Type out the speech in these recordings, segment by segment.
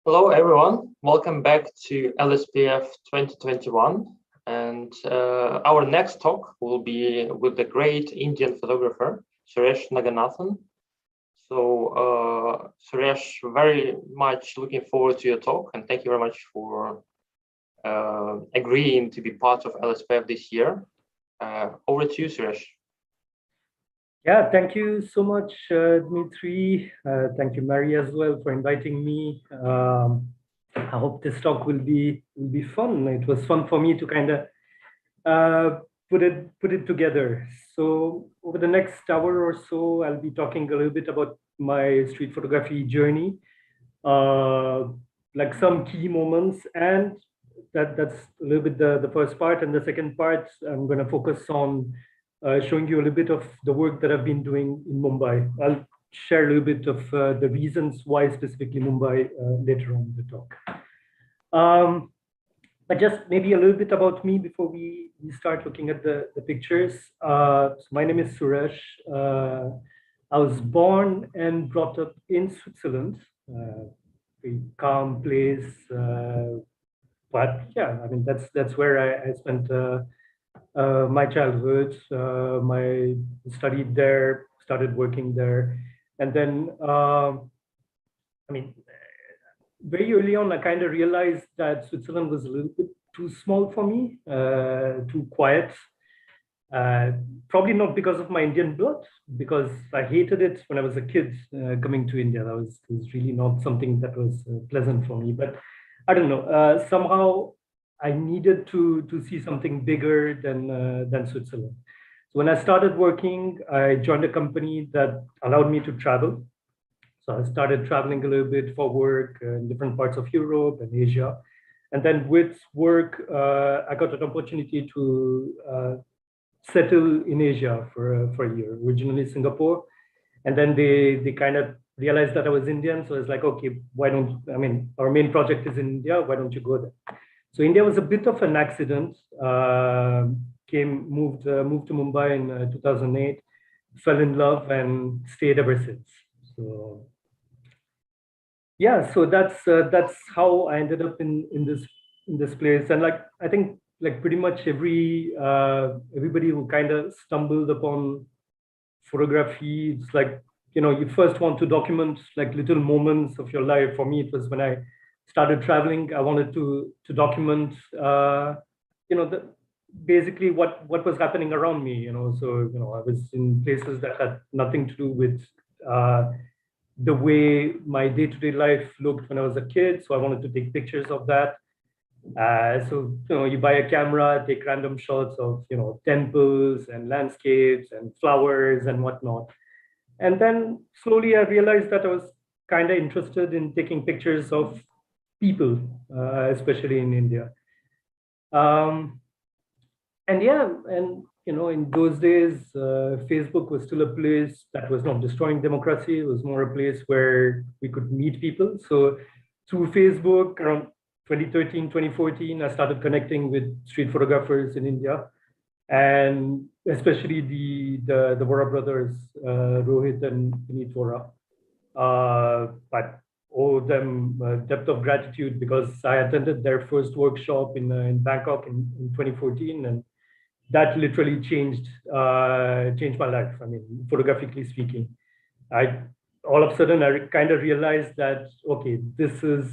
Hello, everyone. Welcome back to LSPF 2021. And our next talk will be with the great Indian photographer, Suresh Naganathan. So, Suresh, very much looking forward to your talk. And thank you very much for agreeing to be part of LSPF this year. Over to you, Suresh. Yeah, thank you so much, Dmitry. Thank you, Mary, as well, for inviting me. I hope this talk will be fun. It was fun for me to kind of put it together. So over the next hour or so, I'll be talking a little bit about my street photography journey, like some key moments, and that's a little bit the first part. And the second part, I'm going to focus on showing you a little bit of the work that I've been doing in Mumbai. I'll share a little bit of the reasons why specifically Mumbai later on in the talk. But just maybe a little bit about me before we start looking at the pictures. So my name is Suresh. I was born and brought up in Switzerland, a calm place. But yeah, I mean, that's where I spent my childhood. My studied there, started working there, and then I mean, very early on, I kind of realized that Switzerland was a little bit too small for me, too quiet. Probably not because of my Indian blood, because I hated it when I was a kid coming to India. That was really not something that was pleasant for me. But I don't know. Somehow I needed to see something bigger than Switzerland. So when I started working, I joined a company that allowed me to travel. So I started traveling a little bit for work in different parts of Europe and Asia. And then with work, I got an opportunity to settle in Asia for a year, originally Singapore. And then they kind of realized that I was Indian. So it's like, okay, why don't, I mean, our main project is in India, why don't you go there? So India was a bit of an accident. Moved to Mumbai in 2008, fell in love and stayed ever since. So yeah, so that's how I ended up in this place. And like I think like pretty much everybody who kind of stumbled upon photography, it's like, you know, you first want to document like little moments of your life. For me, it was when I started traveling. I wanted to document you know, basically what was happening around me, you know. So, you know, I was in places that had nothing to do with the way my day-to-day life looked when I was a kid. So I wanted to take pictures of that. So, you know, you buy a camera, take random shots of, you know, temples and landscapes and flowers and whatnot. And then slowly I realized that I was kind of interested in taking pictures of people, especially in India. And yeah, and you know, in those days, Facebook was still a place that was not destroying democracy. It was more a place where we could meet people. So through Facebook, around 2013, 2014, I started connecting with street photographers in India, and especially the Vora brothers, Rohit and Vineet Vora. But owe them a depth of gratitude because I attended their first workshop in Bangkok in 2014, and that literally changed my life. I mean, photographically speaking, I all of a sudden I kind of realized that okay, this is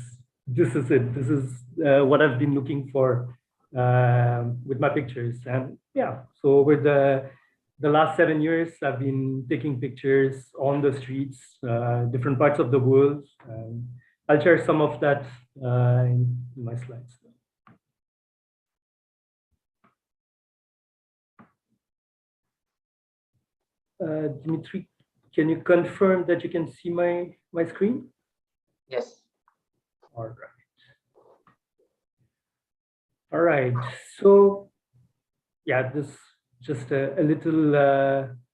it. This is what I've been looking for with my pictures. And yeah, so over the last 7 years, I've been taking pictures on the streets, different parts of the world. I'll share some of that in my slides. Dmitry, can you confirm that you can see my screen? Yes. All right. All right. So yeah, this just a little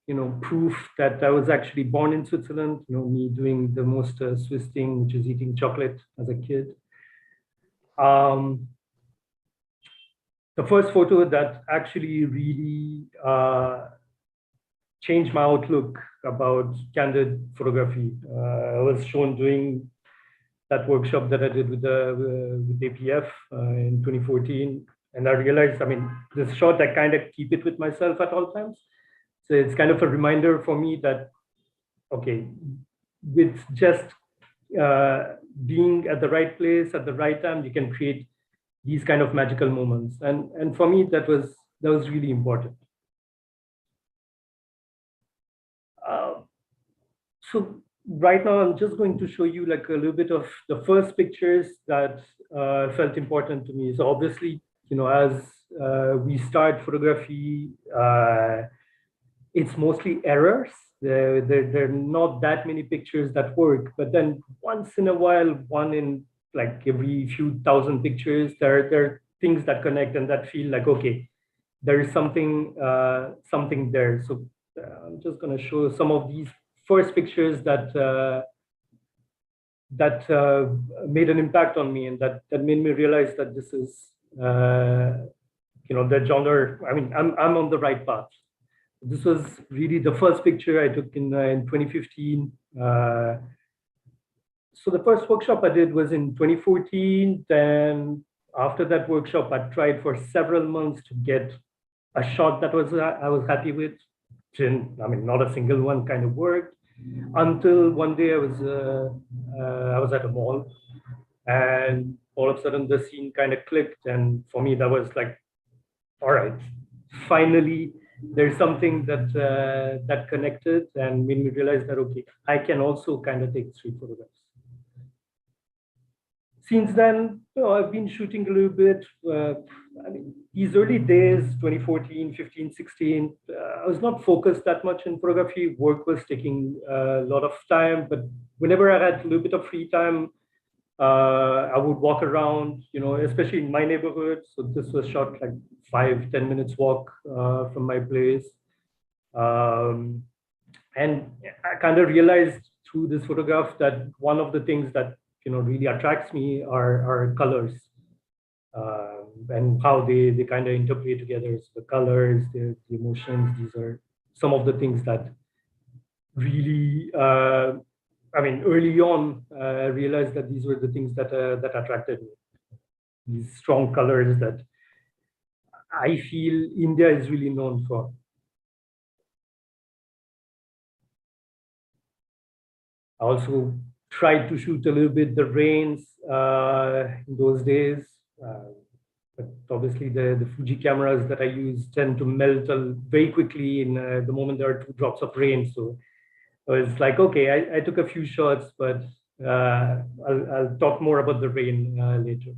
you know, proof that I was actually born in Switzerland. You know, me doing the most Swiss thing, which is eating chocolate as a kid. The first photo that actually really changed my outlook about candid photography. I was shown doing that workshop that I did with APF in 2014. And I realized, I mean, this shot, I kind of keep it with myself at all times. So it's kind of a reminder for me that, okay, with just being at the right place at the right time, you can create these kind of magical moments. And for me, that was really important. So right now, I'm just going to show you like a little bit of the first pictures that felt important to me. So obviously, you know, as we start photography, it's mostly errors. There are not that many pictures that work, but then once in a while, one in like every few thousand pictures, there are things that connect and that feel like, okay, there is something there. So I'm just going to show some of these first pictures that made an impact on me, and that made me realize that this is you know, the genre. I mean, I'm on the right path. This was really the first picture I took in 2015. So the first workshop I did was in 2014. Then after that workshop, I tried for several months to get a shot that I was happy with. I mean, not a single one kind of worked, until one day I was at a mall, and all of a sudden the scene kind of clicked, and for me that was like, all right, finally there's something that connected and made me realize that, okay, I can also kind of take street photographs. Since then, you know, I've been shooting a little bit. I mean, these early days, 2014, 15, 16, I was not focused that much in photography. Work was taking a lot of time, but whenever I had a little bit of free time, I would walk around, you know, especially in my neighborhood. So this was shot like 5-10 minutes walk from my place. And I kind of realized through this photograph that one of the things that, you know, really attracts me are colors, and how they kind of interplay together. So the colors, the emotions, these are some of the things that really, I mean, early on, I realized that these were the things that attracted me. These strong colors that I feel India is really known for. I also tried to shoot a little bit the rains in those days. But obviously the Fuji cameras that I use tend to melt very quickly in the moment there are 2 drops of rain. So I was like, okay, I took a few shots, but I'll talk more about the rain later.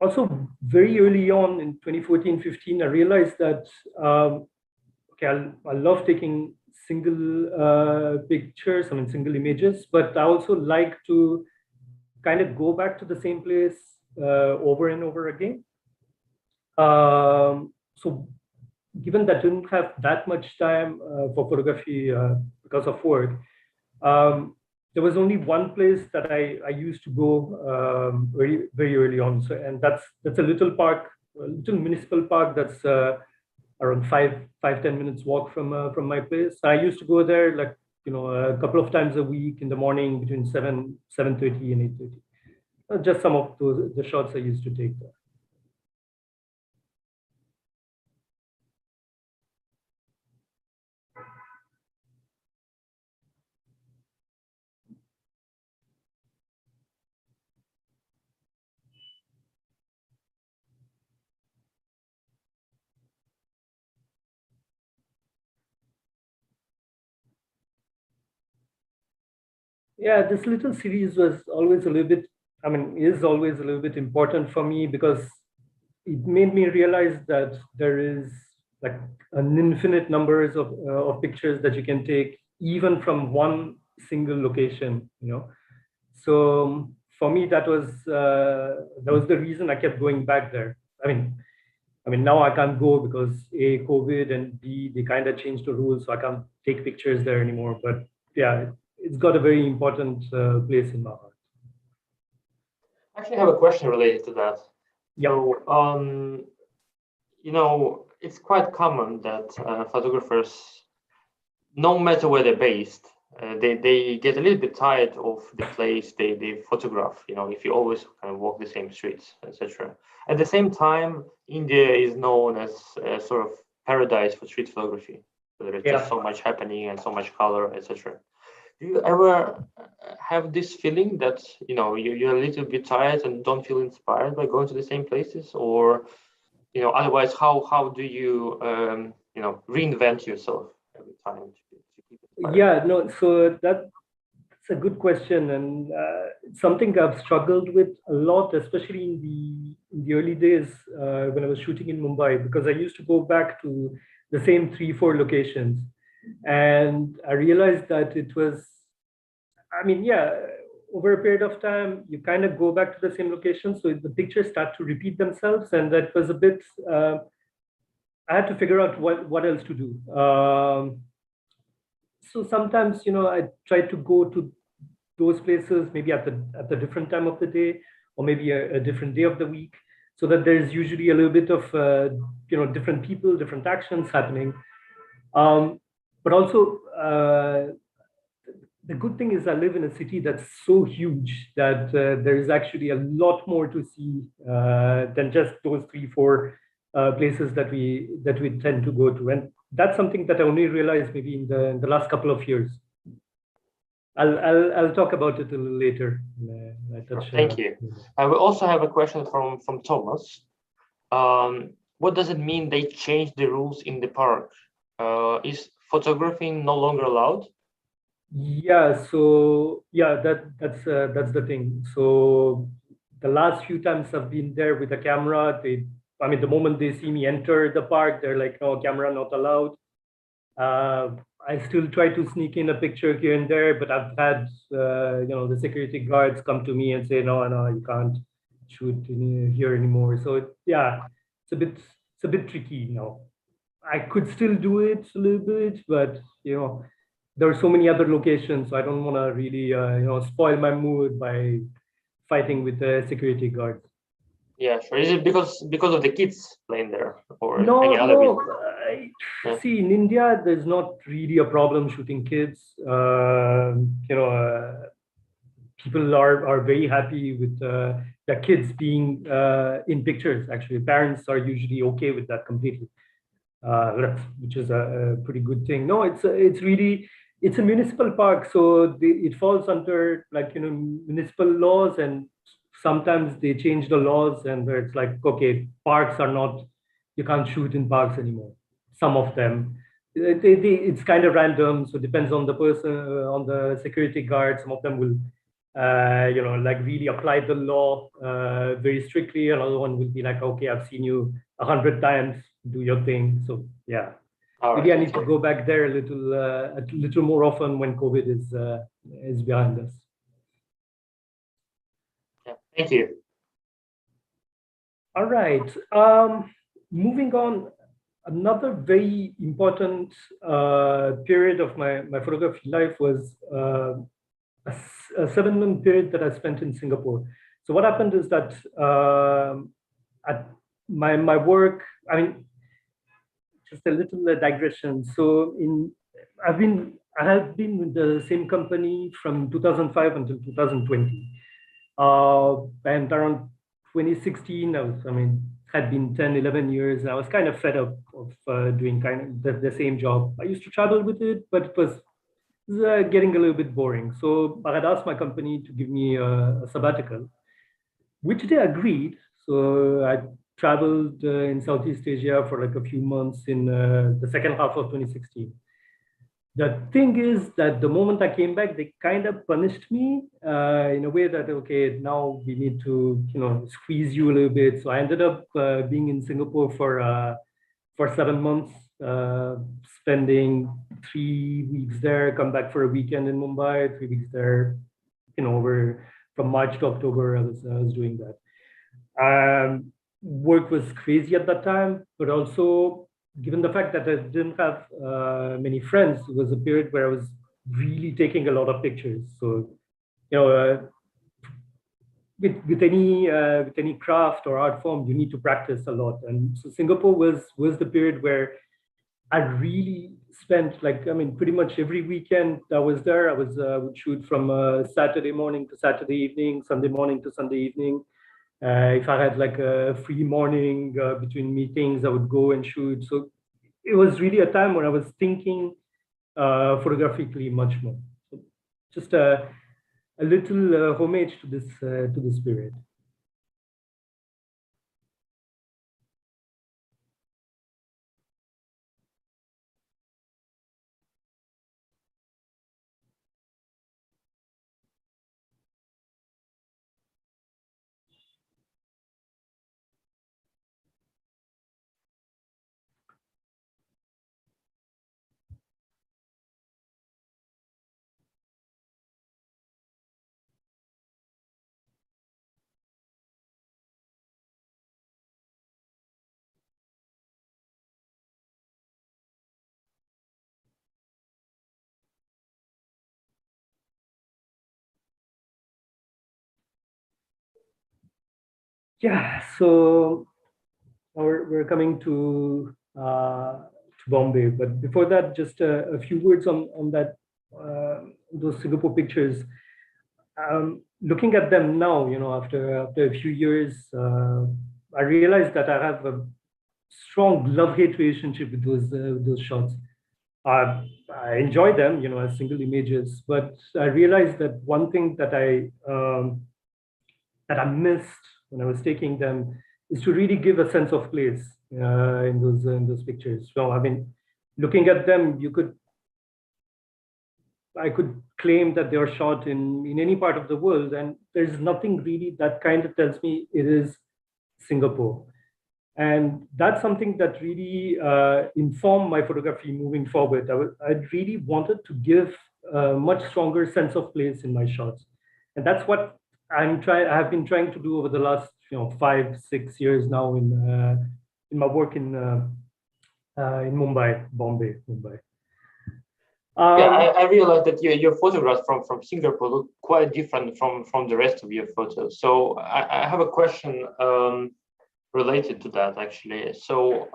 Also, very early on in 2014-15, I realized that, okay, I love taking single pictures, I mean, single images, but I also like to kind of go back to the same place over and over again. So given that I didn't have that much time for photography because of work, there was only one place that I used to go very, very early on. So, and that's a little park, a little municipal park that's around 5-10 minutes walk from my place. I used to go there like, you know, a couple of times a week in the morning between 7:30 and 8:30. Just some of the shots I used to take there. Yeah, this little series was always a little bit, I mean, is always a little bit important for me because it made me realize that there is like an infinite numbers of pictures that you can take even from one single location, you know. So for me, that was the reason I kept going back there. I mean, now I can't go because A, COVID, and B, they kind of changed the rules, so I can't take pictures there anymore. But yeah, it's got a very important place in my heart. I actually have a question related to that. Yeah. So, you know, it's quite common that photographers, no matter where they're based, they get a little bit tired of the place they photograph. If you always kind of walk the same streets, etc. At the same time, India is known as a sort of paradise for street photography. So there is just so much happening and so much color, etc. Do you ever have this feeling that you're a little bit tired and don't feel inspired by going to the same places, or otherwise, how do you reinvent yourself every time to keep inspired? Yeah, no, so that's a good question, and it's something I've struggled with a lot, especially in the early days when I was shooting in Mumbai, because I used to go back to the same 3, 4 locations, and I realized that it was, I mean, yeah, over a period of time, you kind of go back to the same location, so the pictures start to repeat themselves, and that was a bit. I had to figure out what else to do. So sometimes, I try to go to those places maybe at the different time of the day, or maybe a different day of the week, so that there's usually a little bit of different people, different actions happening. But also, the good thing is I live in a city that's so huge that there is actually a lot more to see than just those 3, 4 places that we tend to go to, and that's something that I only realized maybe in the last couple of years. I'll talk about it a little later. Thank you. We also have a question from Thomas. What does it mean they changed the rules in the park? Is photographing no longer allowed? Yeah, so yeah, that's the thing. So the last few times I've been there with a camera, the moment they see me enter the park, they're like, no, camera not allowed. I still try to sneak in a picture here and there, but I've had the security guards come to me and say, no, you can't shoot here anymore. So yeah, it's a bit tricky now. I could still do it a little bit, but there are so many other locations, so I don't want to really spoil my mood by fighting with the security guards. Yeah, sure. Is it because of the kids playing there, or No, any other reason? See, in India, there's not really a problem shooting kids. People are very happy with the kids being in pictures. Actually, parents are usually okay with that completely, which is a pretty good thing. No, it's a municipal park, so it falls under municipal laws, and sometimes they change the laws, and where it's like, okay, parks are not, you can't shoot in parks anymore. Some of them, it's kind of random, so it depends on the person, on the security guard. Some of them will, really apply the law very strictly. Another one will be like, okay, I've seen you 100 times, do your thing. So yeah. Maybe I need to go back there a little more often when COVID is behind us. Yeah, thank you. All right. Moving on, another very important period of my photography life was a 7-month period that I spent in Singapore. So what happened is that at my work, just a little digression. So I have been with the same company from 2005 until 2020. And around 2016, had been 10, 11 years. And I was kind of fed up of doing kind of the same job. I used to travel with it, but it was getting a little bit boring. So I had asked my company to give me a sabbatical, which they agreed. So I traveled in Southeast Asia for like a few months in the second half of 2016. The thing is that the moment I came back, they kind of punished me in a way that, okay, now we need to, squeeze you a little bit. So I ended up being in Singapore for 7 months, spending 3 weeks there, come back for a weekend in Mumbai, 3 weeks there, over from March to October, I was doing that. Work was crazy at that time, but also given the fact that I didn't have many friends, it was a period where I was really taking a lot of pictures. So, with any craft or art form, you need to practice a lot. And so Singapore was the period where I really spent like, I mean, pretty much every weekend I was there. I would shoot from Saturday morning to Saturday evening, Sunday morning to Sunday evening. If I had like a free morning between meetings, I would go and shoot. So it was really a time when I was thinking photographically much more. So just a little homage to this period. Yeah, so we're coming to Bombay, but before that, just a few words on that those Singapore pictures. Looking at them now, you know, after a few years, I realized that I have a strong love-hate relationship with those shots. I enjoy them, you know, as single images, but I realized that one thing that I missed when I was taking them is to really give a sense of place in those pictures. So I mean, looking at them, I could claim that they are shot in any part of the world, and there's nothing really that kind of tells me it is Singapore. And that's something that really informed my photography moving forward. I really wanted to give a much stronger sense of place in my shots, and that's what I have been trying to do over the last 5 6 years now in my work in Mumbai, Bombay, Mumbai. Yeah, I realized that your photographs from Singapore look quite different from the rest of your photos. So I have a question related to that actually. So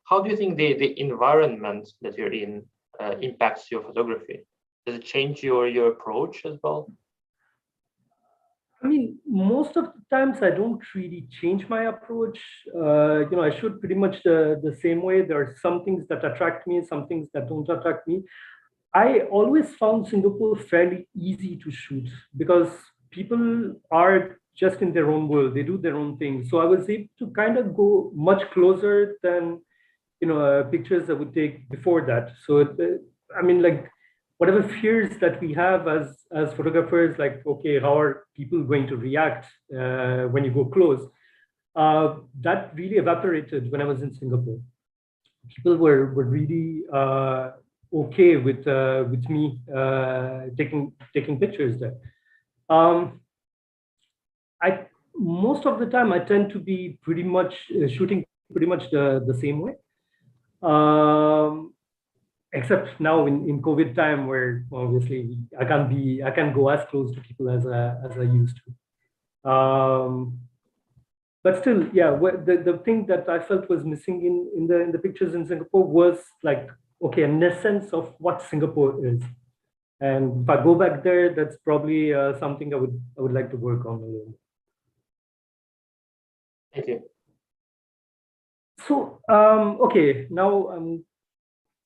how do you think the environment that you're in impacts your photography? Does it change your approach as well? I mean, most of the times I don't really change my approach. I shoot pretty much the same way. There are some things that attract me, some things that don't attract me. I always found Singapore fairly easy to shoot because people are just in their own world. They do their own thing. So I was able to kind of go much closer than pictures I would take before that. So I mean, like whatever fears that we have as photographers, like okay, how are people going to react when you go close? That really evaporated when I was in Singapore. People were really okay with me taking pictures there. Um, I Most of the time I tend to be pretty much shooting pretty much the same way. Um, Except now in COVID time where obviously I can't go as close to people as I used to. But still, yeah, the thing that I felt was missing in the pictures in Singapore was like, okay, an essence of what Singapore is. And if I go back there, that's probably something I would like to work on a little. Thank you. So, okay, now I'm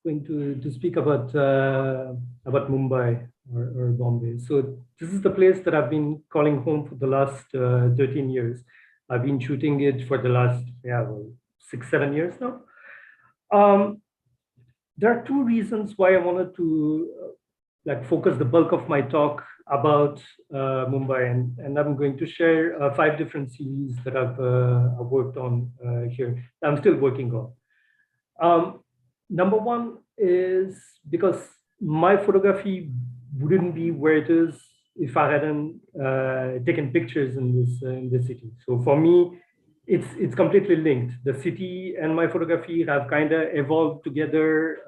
going to speak about Mumbai or Bombay. So this is the place that I've been calling home for the last 13 years. I've been shooting it for the last 6 7 years now. Um, there are two reasons why I wanted to like focus the bulk of my talk about Mumbai, and I'm going to share 5 different series that I've worked on here. I'm still working on. Number one is because my photography wouldn't be where it is if I hadn't taken pictures in this city. So for me, it's completely linked. The city and my photography have kind of evolved together.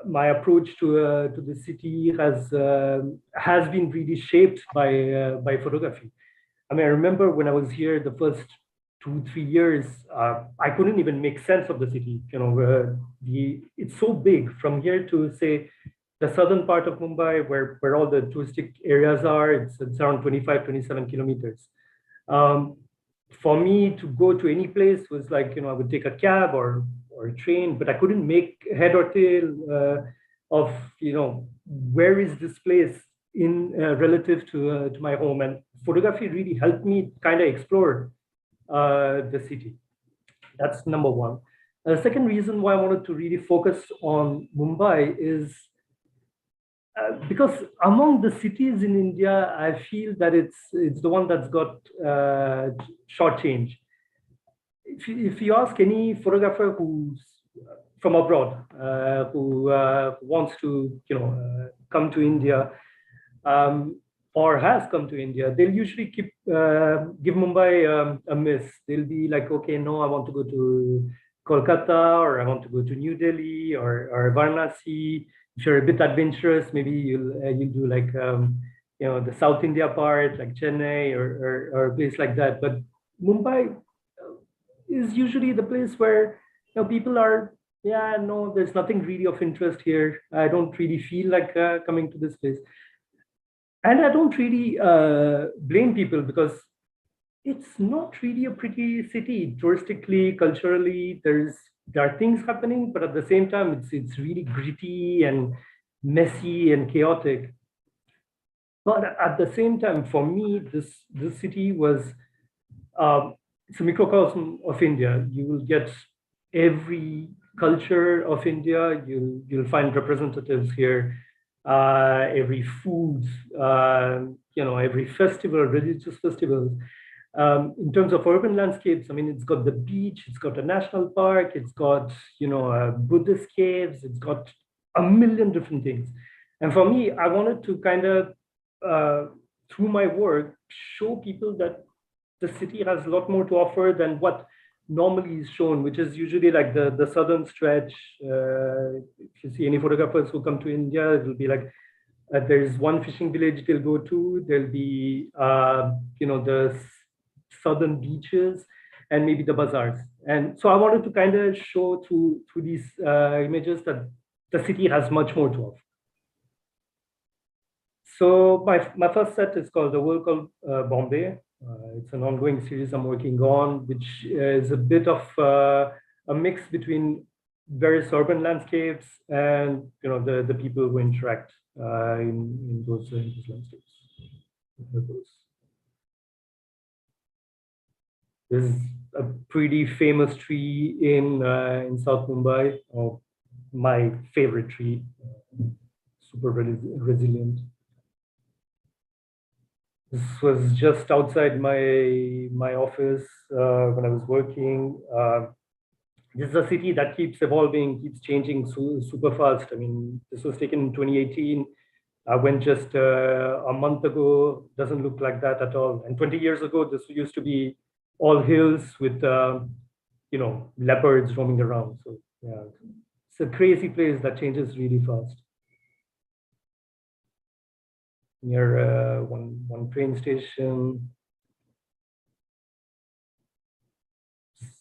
My approach to the city has been really shaped by photography. I mean, I remember when I was here the 2, 3 years, I couldn't even make sense of the city. It's so big from here to say the southern part of Mumbai, where all the touristic areas are. It's around 25, 27 kilometers. Um, for me to go to any place was like, I would take a cab or a train, but I couldn't make head or tail of, where is this place in relative to my home. And photography really helped me kind of explore the city. That's number one. The second reason why I wanted to really focus on Mumbai is because among the cities in India, I feel that it's the one that's got short change. If you ask any photographer who's from abroad who wants to come to India, or has come to India, they'll usually give Mumbai a miss. They'll be like, okay, no, I want to go to Kolkata, or I want to go to New Delhi, or Varanasi. If you're a bit adventurous, maybe you'll do like the South India part, like Chennai or a place like that. But Mumbai is usually the place where people are, yeah, no, there's nothing really of interest here. I don't really feel like coming to this place. And I don't really blame people, because it's not really a pretty city touristically, culturally. There are things happening, but at the same time, it's really gritty and messy and chaotic. But at the same time, for me, this city was it's a microcosm of India. You will get every culture of India. You'll find representatives here. Every food, every festival, religious festivals. In terms of urban landscapes, I mean, it's got the beach, it's got a national park, it's got, Buddhist caves, it's got a million different things. And for me, I wanted to kind of, through my work, show people that the city has a lot more to offer than what normally is shown, which is usually like the southern stretch. If you see any photographers who come to India, it will be like there's one fishing village they'll go to. There'll be the southern beaches and maybe the bazaars. And so I wanted to kind of show through these images that the city has much more to offer. So my first set is called The World Called Bombay. It's an ongoing series I'm working on, which is a bit of a mix between various urban landscapes and the people who interact in those landscapes. There's a pretty famous tree in South Mumbai, or my favorite tree, super resilient. This was just outside my office when I was working. This is a city that keeps evolving, keeps changing super fast. I mean, this was taken in 2018. I went just a month ago. Doesn't look like that at all. And 20 years ago, this used to be all hills with leopards roaming around. So yeah, it's a crazy place that changes really fast. Near one train station.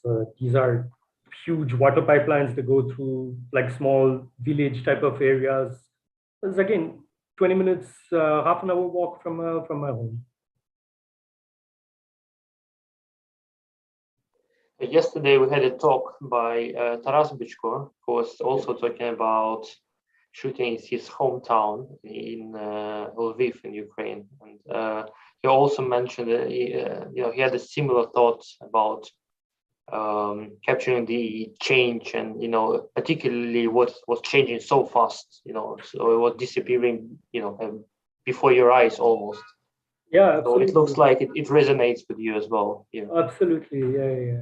So these are huge water pipelines that go through like small village type of areas. It's again 20 minutes, half an hour walk from my home. Yesterday we had a talk by Taras Bichko, who was also talking about shooting in his hometown in Lviv in Ukraine, and he also mentioned that he had a similar thoughts about capturing the change, and particularly what was changing so fast, so it was disappearing, before your eyes almost. Yeah, so it looks like it resonates with you as well. Yeah, absolutely. Yeah.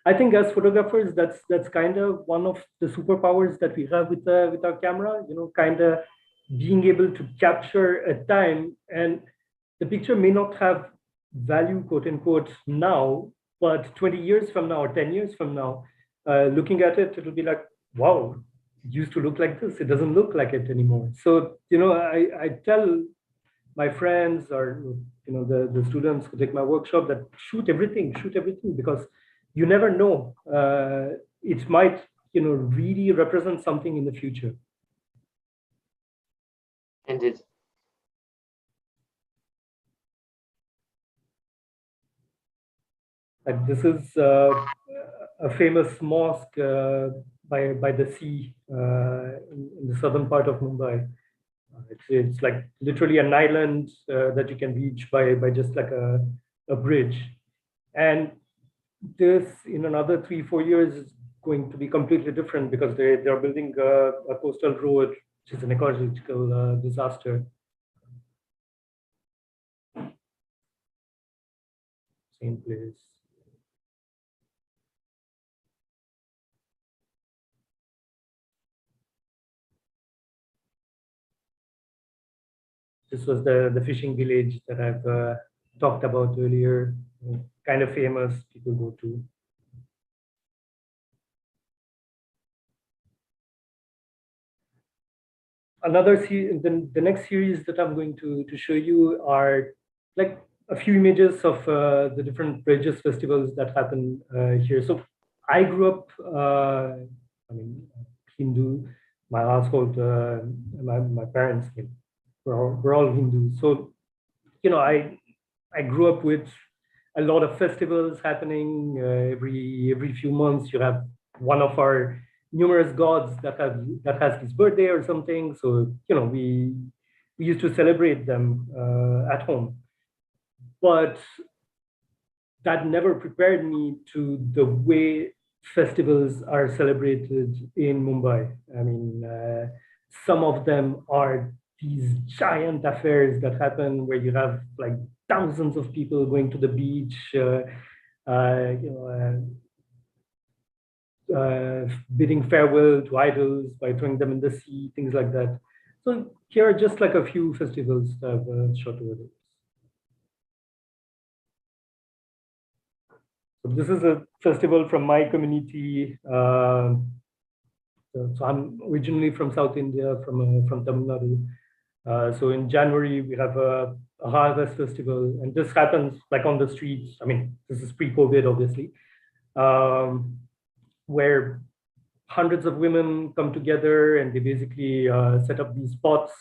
I think as photographers, that's kind of one of the superpowers that we have with our camera. Kind of being able to capture a time, and the picture may not have value, quote unquote, now, but 20 years from now or 10 years from now, looking at it, it'll be like, wow, it used to look like this. It doesn't look like it anymore. So I tell my friends or the students who take my workshop that shoot everything, because you never know. It might, really represent something in the future. Indeed. Like this is a famous mosque by the sea in the southern part of Mumbai. It's like literally an island that you can reach by just like a bridge. And this in another 3-4 years is going to be completely different because they're building a coastal road, which is an ecological disaster. Same place. This was the fishing village that I've talked about earlier. Kind of famous, people go to. The next series that I'm going to show you are like a few images of the different religious festivals that happen here. So I grew up, Hindu. My household, my parents, we're all Hindus. So, I grew up with a lot of festivals happening every few months. You have one of our numerous gods that has his birthday or something. So we used to celebrate them at home, but that never prepared me to the way festivals are celebrated in Mumbai. I mean, some of them are these giant affairs that happen where you have like thousands of people going to the beach, bidding farewell to idols by throwing them in the sea, things like that. So here are just like a few festivals that I've shot over there. So this is a festival from my community. So I'm originally from South India, from Tamil Nadu. So in January we have a harvest festival, and this happens like on the streets. I mean, this is pre-COVID, obviously, where hundreds of women come together and they basically set up these pots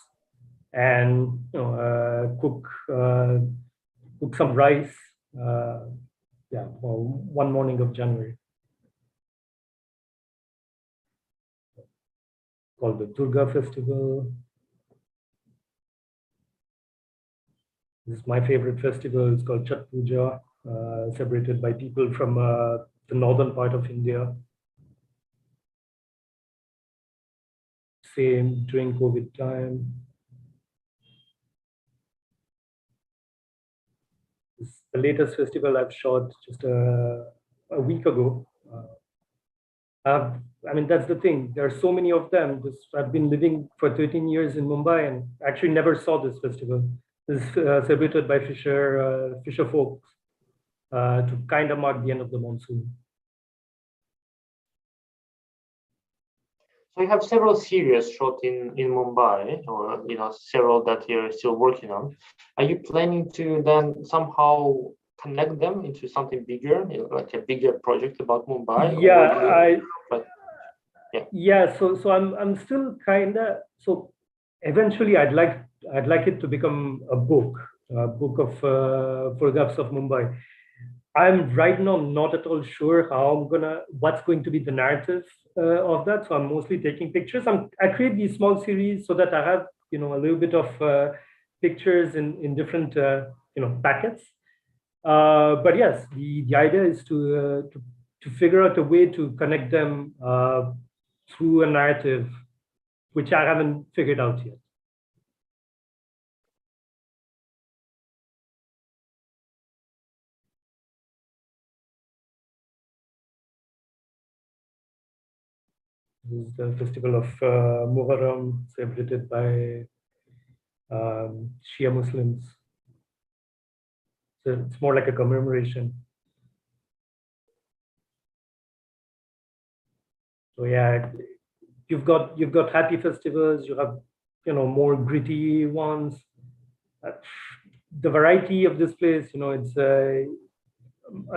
and cook some rice. Yeah, for one morning of January, called the Durga Festival. This is my favorite festival. It's called Chhat Puja, celebrated by people from the northern part of India. Same during COVID time. This is the latest festival I've shot just a week ago. I mean, that's the thing. There are so many of them. I've been living for 13 years in Mumbai and actually never saw this festival. This is celebrated by fisher folks to kind of mark the end of the monsoon. So you have several series shot in Mumbai, or several that you're still working on. Are you planning to then somehow connect them into something bigger, like a bigger project about Mumbai? Yeah, so I'm still kind of, so eventually I'd like it to become a book of photographs of Mumbai. I'm right now not at all sure what's going to be the narrative of that. So I'm mostly taking pictures. I create these small series so that I have a little bit of pictures in different packets. But yes, the idea is to figure out a way to connect them through a narrative, which I haven't figured out yet. This is the festival of Muharram, celebrated by Shia Muslims. So it's more like a commemoration. So yeah, you've got happy festivals. You have more gritty ones. the variety of this place, it's a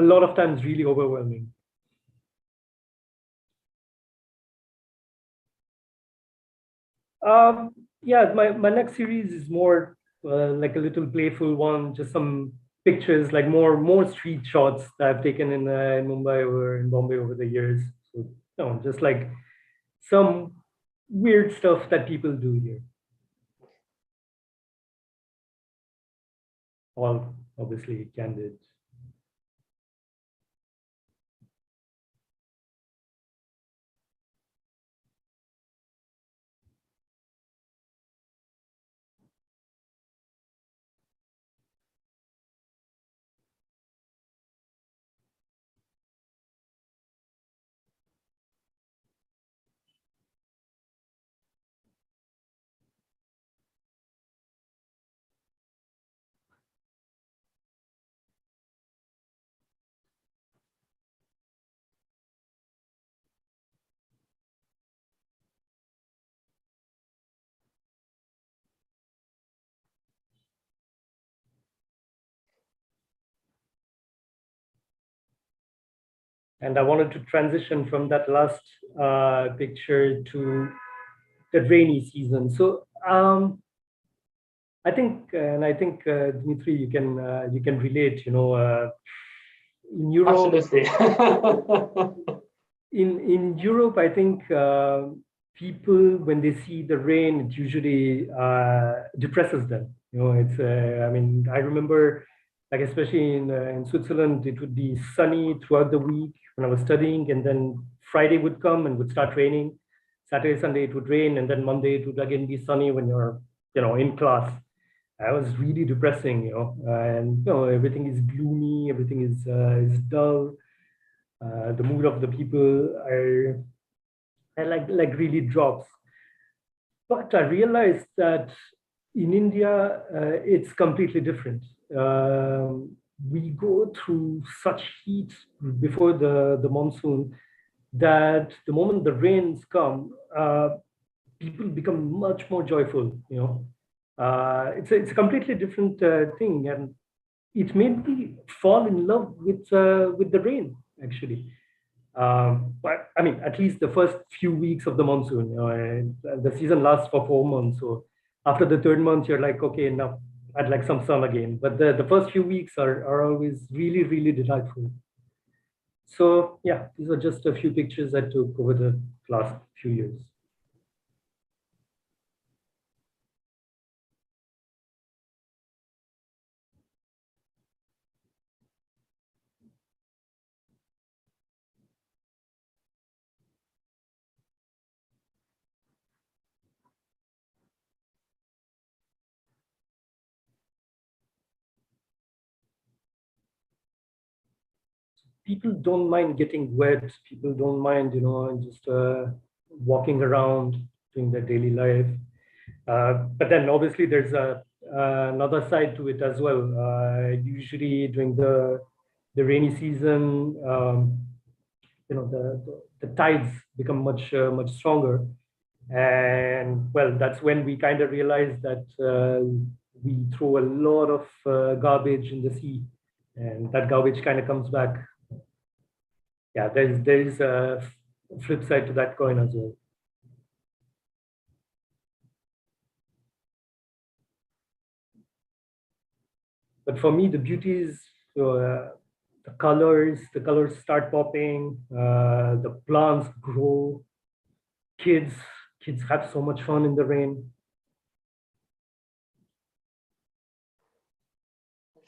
lot of times really overwhelming. Yeah, my next series is more like a little playful one, just some pictures, like more street shots that I've taken in Mumbai or in Bombay over the years. So, just like some weird stuff that people do here. All obviously candid. And I wanted to transition from that last picture to the rainy season. So I think, Dmitry, you can relate. In Europe, Absolutely. in Europe, I think people, when they see the rain, it usually depresses them. It's I mean, I remember, like especially in Switzerland, it would be sunny throughout the week when I was studying, and then Friday would come and would start raining. Saturday, Sunday it would rain, and then Monday it would again be sunny when you're in class. That was really depressing, and everything is gloomy, everything is dull. The mood of the people are like really drops. But I realized that in India, it's completely different. We go through such heat before the monsoon that the moment the rains come, people become much more joyful. It's a completely different thing, and it made me fall in love with the rain actually. But I mean, at least the first few weeks of the monsoon, and the season lasts for 4 months. So after the third month, you're like, okay, now I'd like some sun again. But the first few weeks are always really, really delightful. So yeah, these are just a few pictures I took over the last few years. People don't mind getting wet. People don't mind, just walking around, doing their daily life. But then obviously there's another side to it as well. Usually during the rainy season, the tides become much stronger, and well, that's when we kind of realize that we throw a lot of garbage in the sea, and that garbage kind of comes back. Yeah, there's a flip side to that coin as well. But for me, the beauty is the colors start popping, the plants grow, kids kids have so much fun in the rain.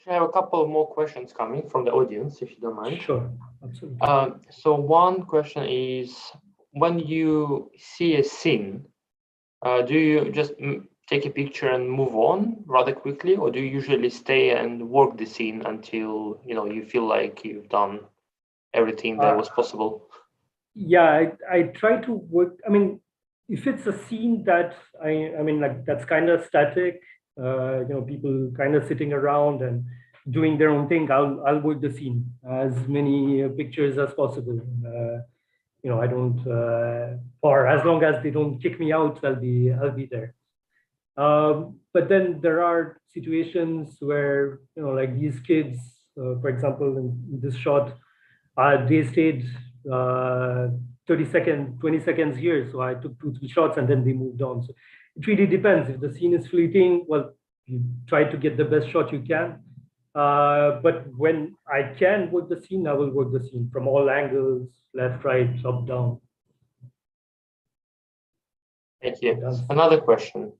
I have a couple of more questions coming from the audience, if you don't mind. Sure, absolutely. So one question is, when you see a scene, do you just take a picture and move on rather quickly, or do you usually stay and work the scene until you feel like you've done everything that was possible? Yeah, I try to work. I mean, if it's a scene that I mean, like that's kind of static, people kind of sitting around and doing their own thing, I'll work the scene as many pictures as possible. I don't, or as long as they don't kick me out, I'll be there. But then there are situations where, like these kids, for example, in this shot, they stayed 30 seconds, 20 seconds here. So I took 2, 3 shots and then they moved on. So it really depends. If the scene is fleeting, well, you try to get the best shot you can. But when I can work the scene, I will work the scene from all angles, left, right, up, down. Thank you. Another question.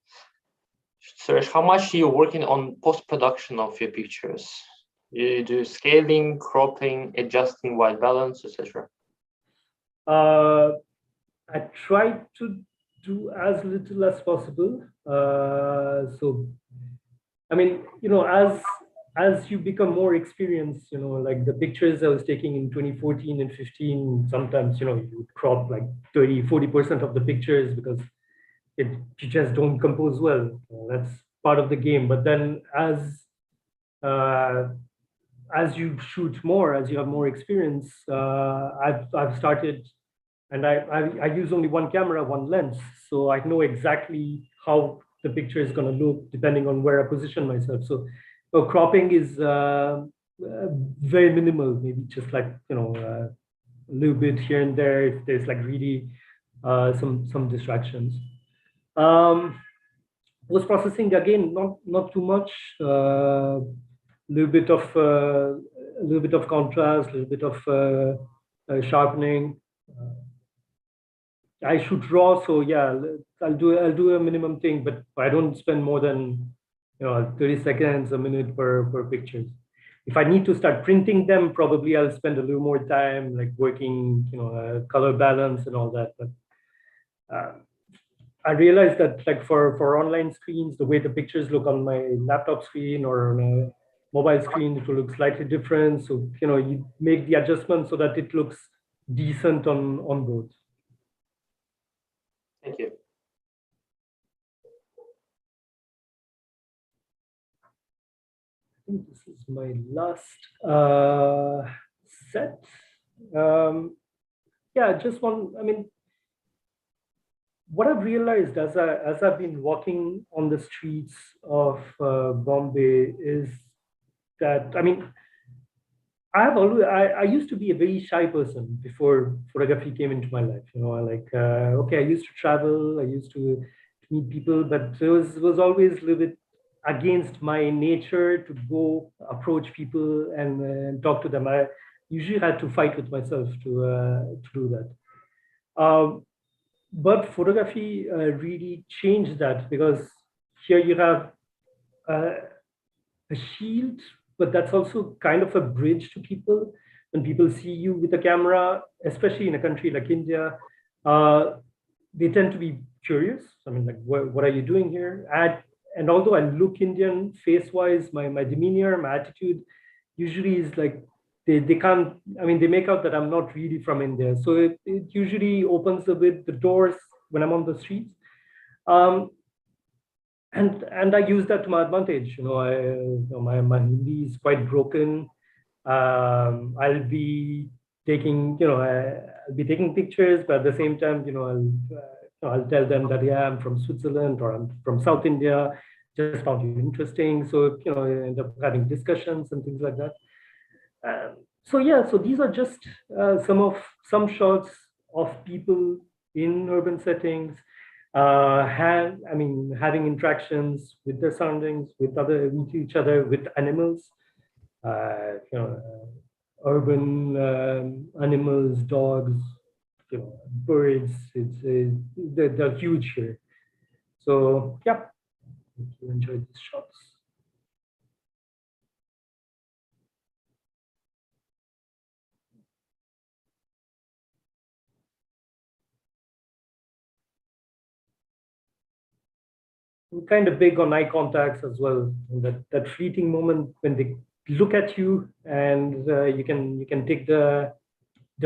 Suresh, how much are you working on post-production of your pictures? You do scaling, cropping, adjusting white balance, etc. I try to do as little as possible. So, I mean, as you become more experienced, like the pictures I was taking in 2014 and 15, sometimes, you would crop like 30, 40% of the pictures because you just don't compose well. That's part of the game. But then as you shoot more, as you have more experience, I've started, and I use only one camera, one lens, so I know exactly how the picture is going to look depending on where I position myself. So cropping is very minimal, maybe just like a little bit here and there if there's like really some distractions. Post processing again, not too much. A little bit of contrast, a little bit of sharpening. I shoot raw, so yeah, I'll do a minimum thing, but I don't spend more than 30 seconds, a minute per picture. If I need to start printing them, probably I'll spend a little more time, like working, color balance and all that. But I realized that, like for online screens, the way the pictures look on my laptop screen or on a mobile screen, it will look slightly different. So you make the adjustment so that it looks decent on both. Thank you. I think this is my last set. Yeah, just one. I mean, what I've realized as I've been walking on the streets of Bombay is that, I mean, I used to be a very shy person before photography came into my life. Okay, I used to travel, I used to meet people, but it was always a little bit against my nature to go approach people and talk to them. I usually had to fight with myself to do that. But photography really changed that, because here you have a shield, but that's also kind of a bridge to people. When people see you with a camera, especially in a country like India, they tend to be curious. I mean, like, what are you doing here? And although I look Indian face-wise, my demeanor, my attitude usually is like, they can't, I mean, they make out that I'm not really from India. So it usually opens a bit the doors when I'm on the streets. And I use that to my advantage. My Hindi is quite broken. I'll be taking pictures, but at the same time, I'll tell them that, yeah, I'm from Switzerland or I'm from South India. Just found you interesting, so end up having discussions and things like that. So yeah, so these are just some shots of people in urban settings, having interactions with their surroundings, with each other, with animals, urban animals, dogs, birds. They're huge here. So yeah, hope you enjoyed these shots. I'm kind of big on eye contacts as well. And that fleeting moment when they look at you, and you can take the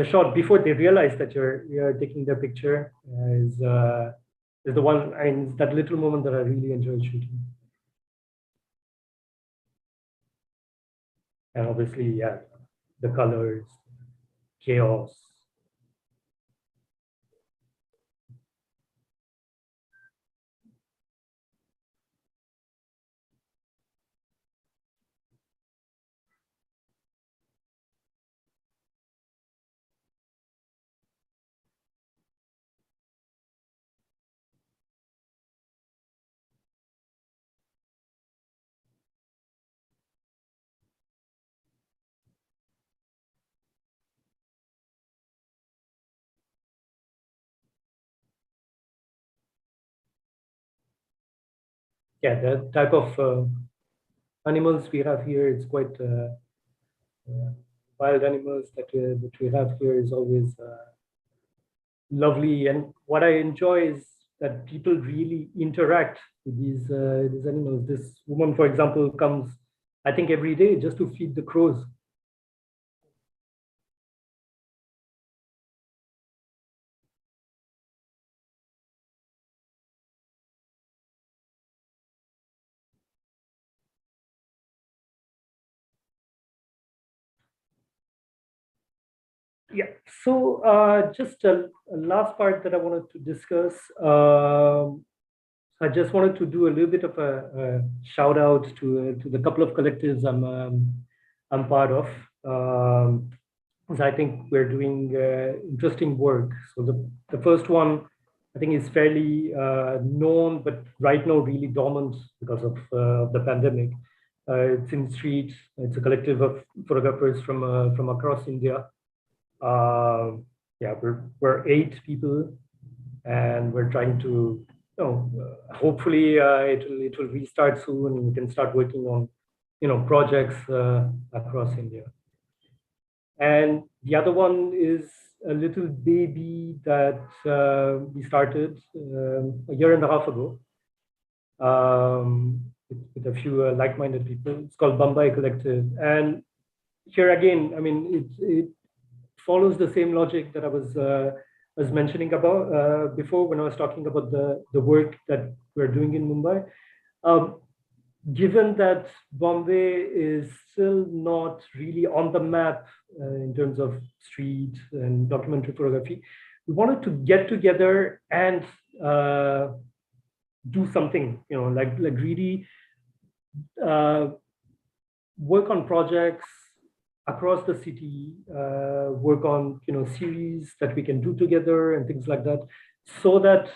shot before they realize that you're taking their picture, is the one. And that little moment that I really enjoy shooting. And obviously, yeah, the colors, chaos. yeah, the type of animals we have here, it's quite wild animals that we have here is always lovely. And what I enjoy is that people really interact with these animals. This woman, for example, comes, I think, every day just to feed the crows. Yeah. So just a last part that I wanted to discuss. I just wanted to do a little bit of a shout out to the couple of collectives I'm part of. So I think we're doing interesting work. So the first one, I think, is fairly known, but right now really dormant because of the pandemic. It's in street. It's a collective of photographers from across India. Yeah, we're 8 people, and we're trying to, hopefully it will restart soon, and we can start working on, projects across India. And the other one is a little baby that we started a year and a half ago with a few like-minded people. It's called BAMBAI Collective, and here again, I mean, it follows the same logic that I was mentioning about before when I was talking about the work that we're doing in Mumbai. Given that Bombay is still not really on the map in terms of street and documentary photography, we wanted to get together and do something, like really work on projects across the city, work on series that we can do together and things like that, so that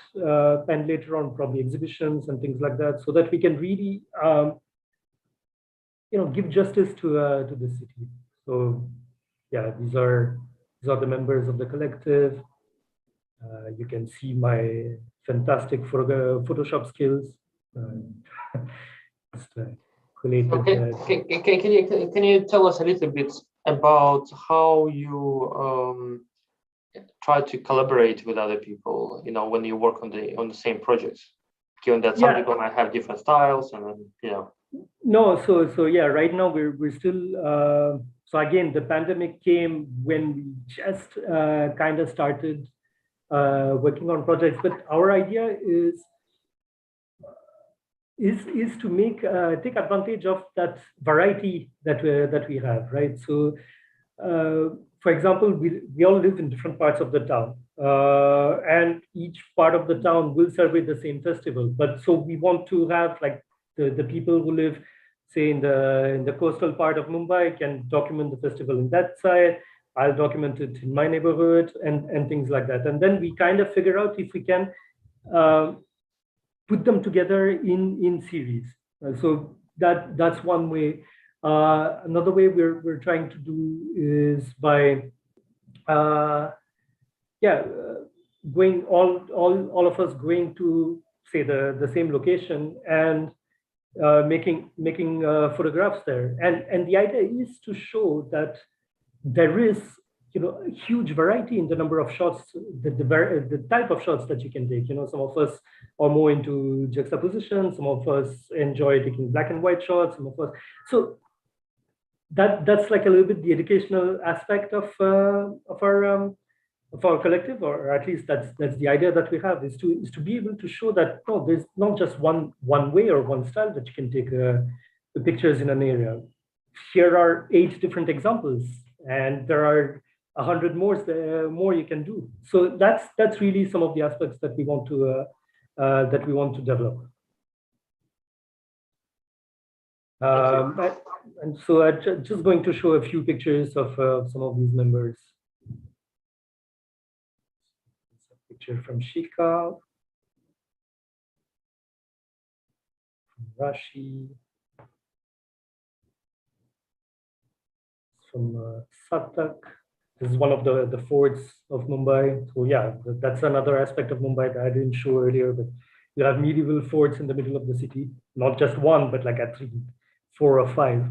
and later on probably exhibitions and things like that, so that we can really give justice to the city. So yeah, these are the members of the collective. You can see my fantastic Photoshop skills. Just, related, Okay, can you tell us a little bit about how you try to collaborate with other people, when you work on the same projects, given that some people might have different styles and No, so yeah, right now we're still so again, the pandemic came when we just kind of started working on projects, but our idea is to make take advantage of that variety that we have, right? So for example, we all live in different parts of the town, and each part of the town will celebrate the same festival. But so we want to have like the people who live, say, in the coastal part of Mumbai can document the festival in that side. I'll document it in my neighborhood and things like that. And then we kind of figure out if we can put them together in series. So that's one way. Another way we're trying to do is by going all of us going to, say, the same location and making photographs there. And the idea is to show that there is a huge variety in the number of shots, the type of shots that you can take. Some of us are more into juxtaposition, some of us enjoy taking black and white shots, some of us. So that's like a little bit the educational aspect of our collective, or at least that's the idea that we have, is to be able to show that no, there's not just one way or one style that you can take the pictures in an area. Here are 8 different examples, and there are 100 more you can do. So that's really some of the aspects that we want to develop. And so I'm just going to show a few pictures of some of these members. It's a picture from Shika, from Rashi, from Satak. This is one of the forts of Mumbai. So yeah, that's another aspect of Mumbai that I didn't show earlier, but We'll have medieval forts in the middle of the city, not just one, but like at 3, 4, or 5.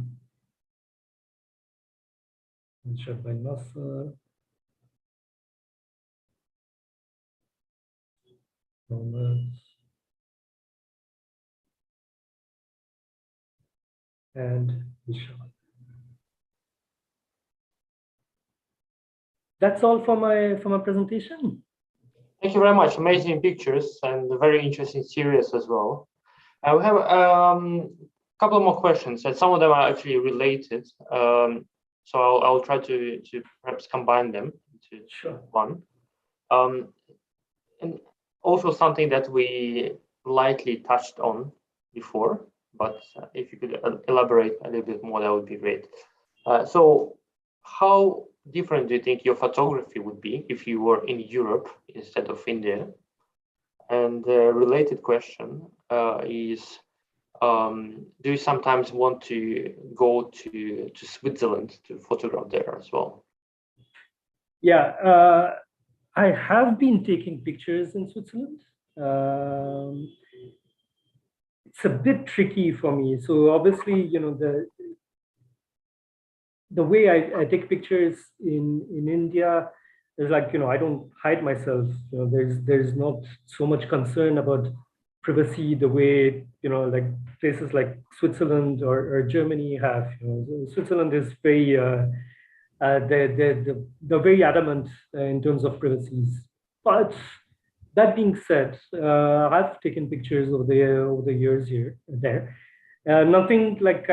Shot by Nasser. And Vishal. That's all for my presentation. Thank you very much. Amazing pictures and a very interesting series as well. We have a couple more questions, and some of them are actually related. So I'll try to perhaps combine them into one. And also something that we lightly touched on before, but if you could elaborate a little bit more, that would be great. So how different do you think your photography would be if you were in Europe instead of India? And the related question is, do you sometimes want to go to Switzerland to photograph there as well? Yeah, I have been taking pictures in Switzerland. It's a bit tricky for me. So obviously, you know, the way I take pictures in India is like, you know, I don't hide myself. You know, there's not so much concern about privacy the way, you know, like places like Switzerland or Germany have. You know, Switzerland is very they're very adamant in terms of privacies. But that being said, I've taken pictures over the years there. Nothing like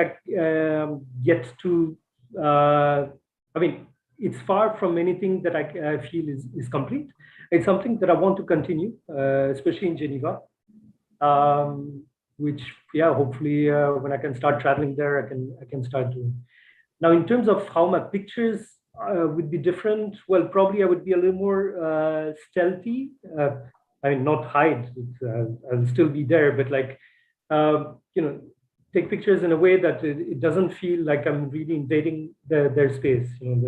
yet to. I mean, it's far from anything that I feel is complete. It's something that I want to continue, especially in Geneva. Which, yeah, hopefully when I can start traveling there, I can start doing. Now, in terms of how my pictures would be different, well, probably I would be a little more stealthy. I mean, not hide, I'll still be there, but like, you know, take pictures in a way that it doesn't feel like I'm really invading their space, you know,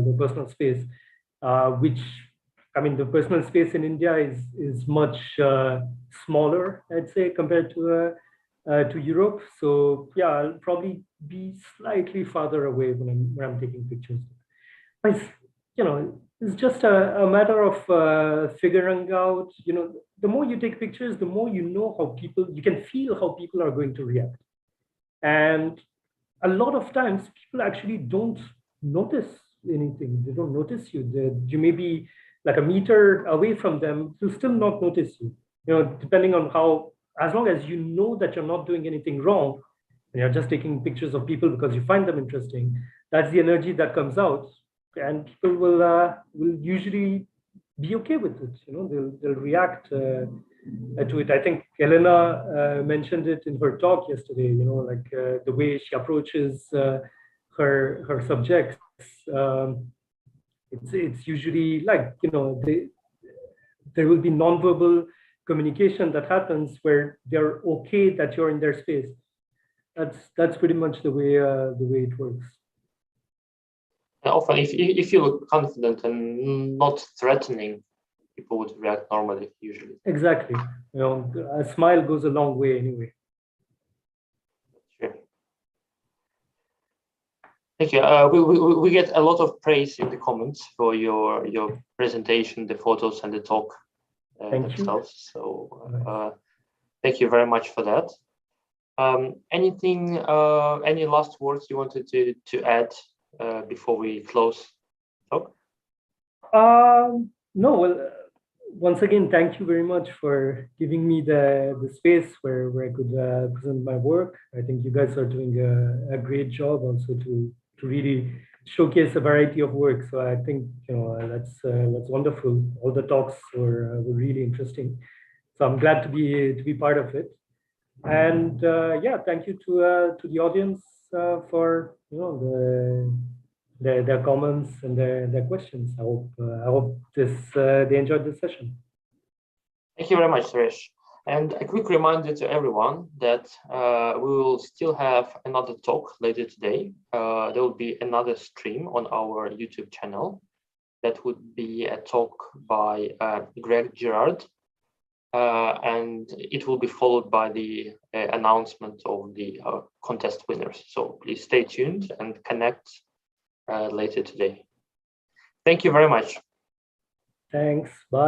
their personal space, which, I mean, the personal space in India is much smaller, I'd say, compared to Europe. So yeah, I'll probably be slightly farther away when I'm taking pictures. But you know, it's just a matter of figuring out. You know, the more you take pictures, the more you know how you can feel how people are going to react. And a lot of times, people actually don't notice anything. They don't notice you. You may be like a meter away from them, they'll still not notice you. You know, depending on how, as long as you know that you're not doing anything wrong, and you're just taking pictures of people because you find them interesting, that's the energy that comes out, and people will usually be okay with it. You know, they'll react to it. I think Elena mentioned it in her talk yesterday. You know, like the way she approaches her subjects. It's usually like, you know, there will be nonverbal communication that happens where they're okay that you're in their space. That's pretty much the way it works. Often, if you look confident and not threatening, people would react normally usually. Exactly. You know, a smile goes a long way anyway. Sure. Thank you. We get a lot of praise in the comments for your presentation, the photos, and the talk themselves. So thank you very much for that. Anything? Any last words you wanted to add before we close talk? No. Well, once again, thank you very much for giving me the space where I could present my work. I think you guys are doing a great job also to really showcase a variety of work. So I think, you know, that's wonderful. All the talks were really interesting. So I'm glad to be part of it. And yeah, thank you to the audience for, you know, their comments and their questions. I hope they enjoyed this session. Thank you very much, Suresh. And a quick reminder to everyone that we will still have another talk later today. There will be another stream on our YouTube channel. That would be a talk by Greg Girard. and it will be followed by the announcement of the contest winners. So please stay tuned and connect later today. Thank you very much. Thanks. Bye.